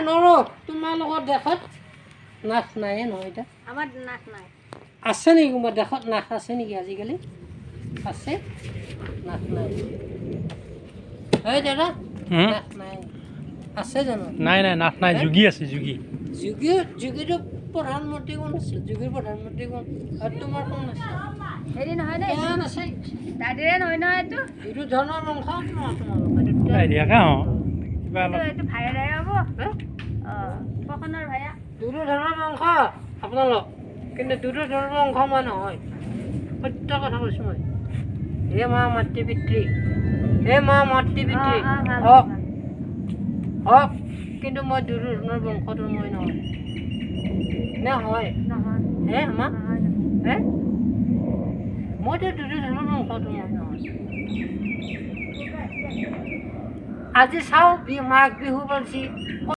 নৰো তোমালোকৰ দেশত নাক নাই নহয় এতিয়া আমাৰ নাক নাই আছে নেকি কোনোবা দেশত নাক আছে নেকি আজিকালি আছে নাক নাই হয় দাদা নাক নাই আছে জানো নাই নাই নাক নাই যোগী আছে যোগী যোগীটো প্ৰধানমন্ত্ৰী কোন আছিল যোগীৰ প্ৰধানমন্ত্ৰী কোন আৰু তোমাৰ কোন আছে হেৰি নহয় দেই কোন আছে দাদিৰে নহয় নহয় এইটো যিটো ধৰ্মৰ বংশ তোমালোকৰ দিয়াকা কিবা অলপ এইটো ভাইয়া দাই হ'ব কখনৰ ভাইয়া দুটো ধৰ্মৰ বংশ আপোনালোক কিন্তু দুটো ধৰ্মৰ বংশ মই নহয় সত্য কথা কৈছোঁ মই হে মা মাতৃ পিতৃ হে মা মাতৃ পিতৃ হওক হওক কিন্তু মই দুটো ধৰ্মৰ বংশটো মই নহয় নে হয় নহয় হে আমাৰ নহয় হে মইতো দুটো ধৰ্মৰ বংশটো মই নহয় আজি চাওঁ মাঘ বিহু পালছি